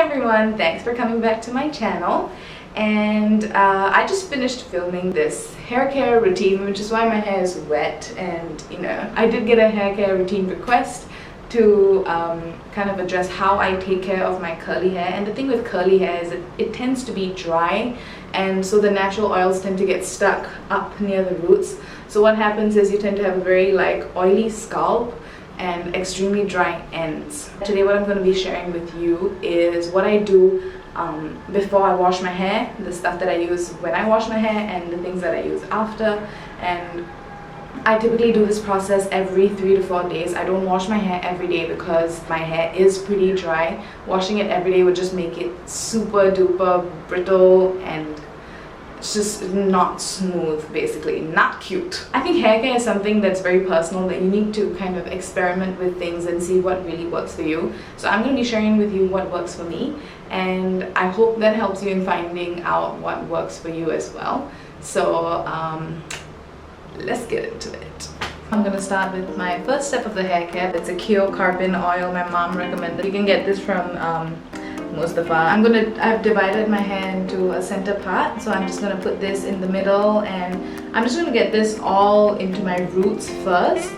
everyone, thanks for coming back to my channel. And I just finished filming this hair care routine, which is why my hair is wet. And you know, I did get a hair care routine request to kind of address how I take care of my curly hair. And the thing with curly hair is it tends to be dry, and so the natural oils tend to get stuck up near the roots. So what happens is you tend to have a very oily scalp and extremely dry ends. Today what I'm going to be sharing with you is what I do before I wash my hair, the stuff that I use when I wash my hair, and the things that I use after. And I typically do this process every 3 to 4 days. I don't wash my hair every day because my hair is pretty dry. Washing it every day would just make it super duper brittle and it's just not smooth, basically not cute. I think hair care is something that's very personal, that you need to kind of experiment with things and see what really works for you. So I'm going to be sharing with you what works for me, and I hope that helps you in finding out what works for you as well. So let's get into it. I'm going to start with my first step of the hair care. It's a Karpin oil. My mom recommended. You can get this from Mustafa. I've divided my hair into a center part, so I'm just going to put this in the middle, and I'm just going to get this all into my roots first.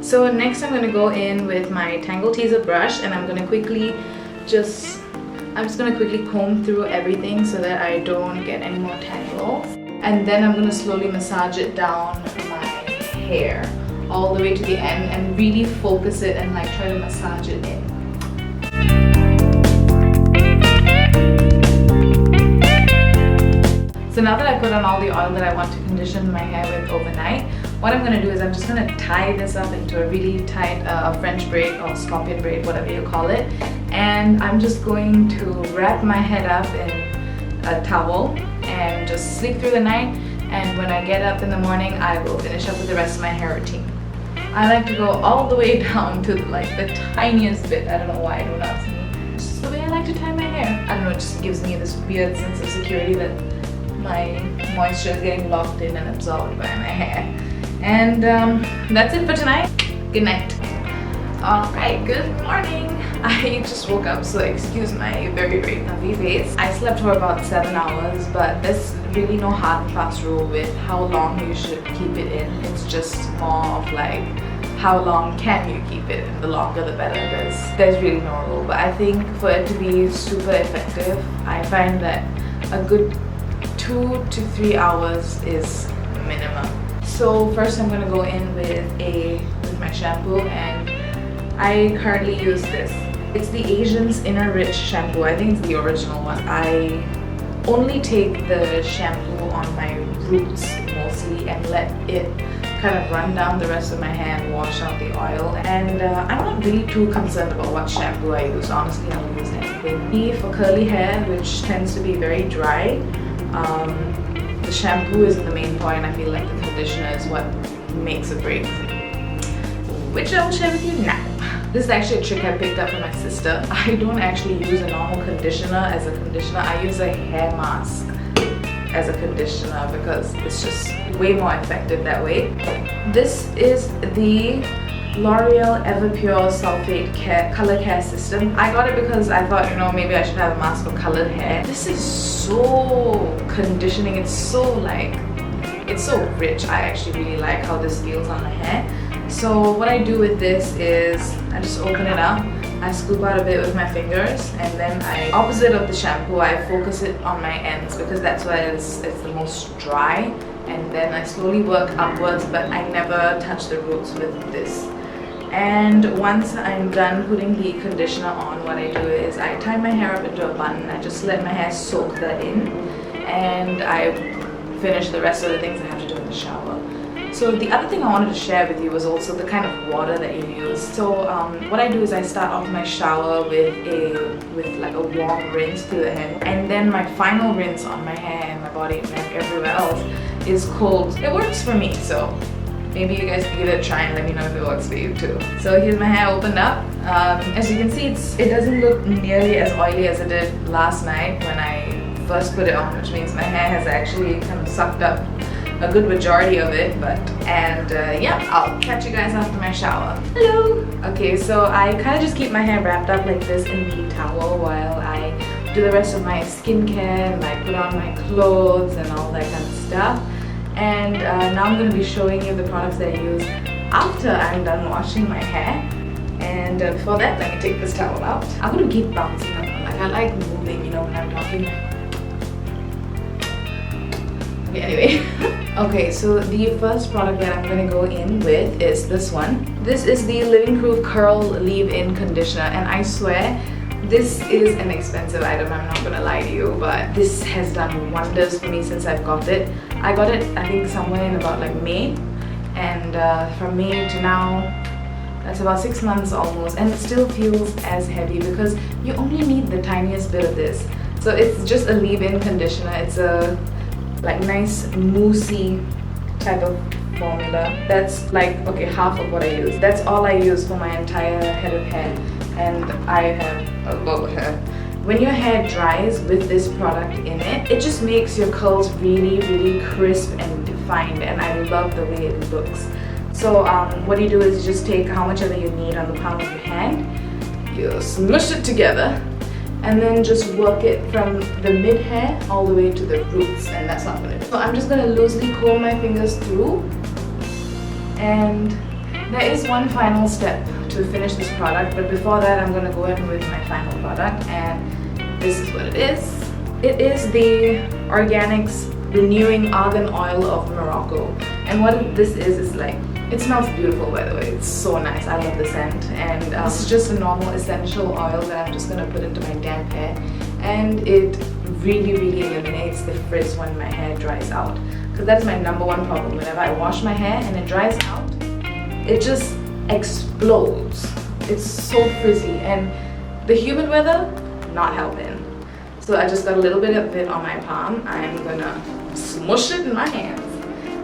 So next I'm going to go in with my Tangle Teaser brush, and I'm just going to quickly comb through everything so that I don't get any more tangles. And then I'm going to slowly massage it down my hair all the way to the end and really focus it and try to massage it in. So now that I put on all the oil that I want to condition my hair with overnight, what I'm going to do is I'm just going to tie this up into a really tight French braid or scorpion braid, whatever you call it. And I'm just going to wrap my head up in a towel and just sleep through the night. And when I get up in the morning, I will finish up with the rest of my hair routine. I like to go all the way down to the tiniest bit. I don't know why, don't ask me. It's just the way I like to tie my hair. I don't know, it just gives me this weird sense of security that my moisture is getting locked in and absorbed by my hair. And that's it for tonight. Good night. Alright, good morning. I just woke up, so excuse my very puffy face. I slept for about 7 hours, but there's really no hard and fast rule with how long you should keep it in. It's just more of how long can you keep it, and the longer the better. There's really no rule, but I think for it to be super effective, I find that a good 2 to 3 hours is minimum. So first I'm going to go in with my shampoo, and I currently use this. It's the Asience Inner Rich shampoo. I think it's the original one. I only take the shampoo on my roots mostly and let it kind of run down the rest of my hair and wash out the oil. And I'm not really too concerned about what shampoo I use. Honestly, I don't use anything. For curly hair, which tends to be very dry, the shampoo isn't the main point. I feel like the conditioner is what makes or breaks it, which I will share with you now. This is actually a trick I picked up from my sister. I don't actually use a normal conditioner as a conditioner. I use a hair mask as a conditioner because it's just way more effective that way. This is the L'Oreal Everpure Sulfate Color Care System. I got it because I thought, maybe I should have a mask for colored hair. This is so conditioning. It's so rich. I actually really like how this feels on the hair. So what I do with this is I just open it up, I scoop out a bit with my fingers, and then opposite of the shampoo, I focus it on my ends because that's where it's the most dry, and then I slowly work upwards, but I never touch the roots with this. And once I'm done putting the conditioner on, what I do is I tie my hair up into a bun. I just let my hair soak that in, and I finish the rest of the things I have to do in the shower. So the other thing I wanted to share with you was also the kind of water that you use. So what I do is I start off my shower with a warm rinse through the hair, and then my final rinse on my hair and my body and everywhere else is cold. It works for me, so maybe you guys can give it a try and let me know if it works for you too. So here's my hair opened up. As you can see, it doesn't look nearly as oily as it did last night when I first put it on, which means my hair has actually kind of sucked up a good majority of it, yeah, I'll catch you guys after my shower. Hello! Okay, so I kind of just keep my hair wrapped up like this in the towel while I do the rest of my skincare and I put on my clothes and all that kind of stuff. And now I'm going to be showing you the products that I use after I'm done washing my hair. And before that, let me take this towel out. I'm going to keep bouncing around. Like, I like moving, you know, when I'm talking. Okay, anyway. Okay, so the first product that I'm going to go in with is this one. This is the Living Proof Curl Leave-In Conditioner, and I swear this is an expensive item, I'm not gonna lie to you, but this has done wonders for me since I've got it. I got it, I think, somewhere in about like May, and from May to now, that's about 6 months almost, and it still feels as heavy because you only need the tiniest bit of this. So it's just a leave-in conditioner. It's a like nice moussey type of formula. That's like, okay, half of what I use. That's all I use for my entire head of hair. And I have a lot of hair. When your hair dries with this product in it, it just makes your curls really, really crisp and defined, and I love the way it looks. So what you do is you just take how much ever you need on the palm of your hand, you smush it together, and then just work it from the mid hair all the way to the roots, and that's what I'm gonna do. So I'm just gonna loosely comb my fingers through, and there is one final step to finish this product, but before that I'm going to go in with my final product, and this is what it is. It is the Organix Renewing Argan Oil of Morocco, and what this is like, it smells beautiful, by the way. It's so nice. I love the scent, and this is just a normal essential oil that I'm just going to put into my damp hair, and it really, really eliminates the frizz when my hair dries out, because that's my number one problem. Whenever I wash my hair and it dries out, it just explodes. It's so frizzy, and the humid weather, not helping. So I just got a little bit of it on my palm. I'm gonna smush it in my hands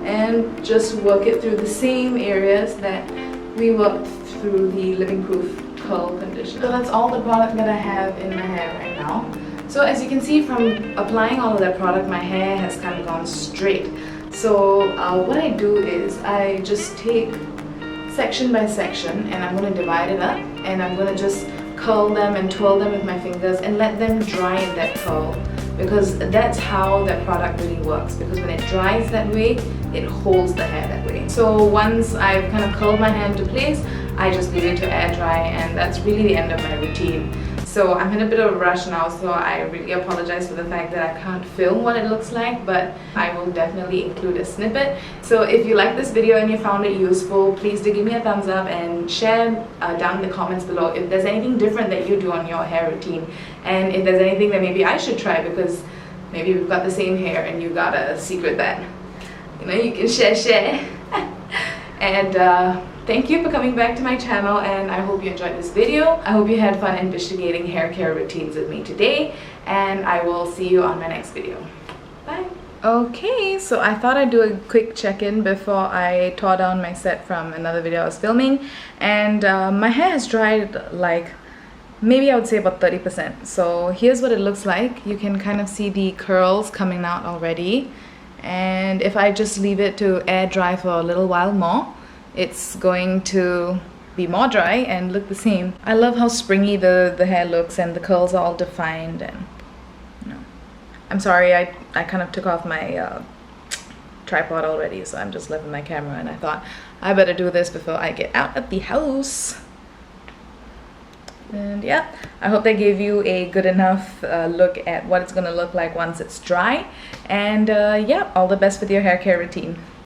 and just work it through the same areas that we worked through the Living Proof Curl Conditioner. So that's all the product that I have in my hair right now. So as you can see from applying all of that product, my hair has kind of gone straight. So what I do is I just take section by section, and I'm going to divide it up, and I'm going to just curl them and twirl them with my fingers and let them dry in that curl, because that's how that product really works, because when it dries that way, it holds the hair that way. So once I've kind of curled my hair into place, I just leave it to air dry, and that's really the end of my routine. So I'm in a bit of a rush now, so I really apologize for the fact that I can't film what it looks like, but I will definitely include a snippet. So if you like this video and you found it useful, please do give me a thumbs up and share down in the comments below if there's anything different that you do on your hair routine, and if there's anything that maybe I should try, because maybe we've got the same hair and you got a secret that, you know, you can share. And thank you for coming back to my channel, and I hope you enjoyed this video. I hope you had fun investigating hair care routines with me today, and I will see you on my next video. Bye! Okay, so I thought I'd do a quick check-in before I tore down my set from another video I was filming, and my hair has dried like maybe I would say about 30%. So here's what it looks like. You can kind of see the curls coming out already, and if I just leave it to air dry for a little while more, it's going to be more dry and look the same. I love how springy the hair looks, and the curls are all defined, and you know. I'm sorry, I kind of took off my tripod already, so I'm just left with my camera, and I thought I better do this before I get out of the house. And yeah, I hope that gave you a good enough look at what it's gonna look like once it's dry. And yeah, all the best with your hair care routine.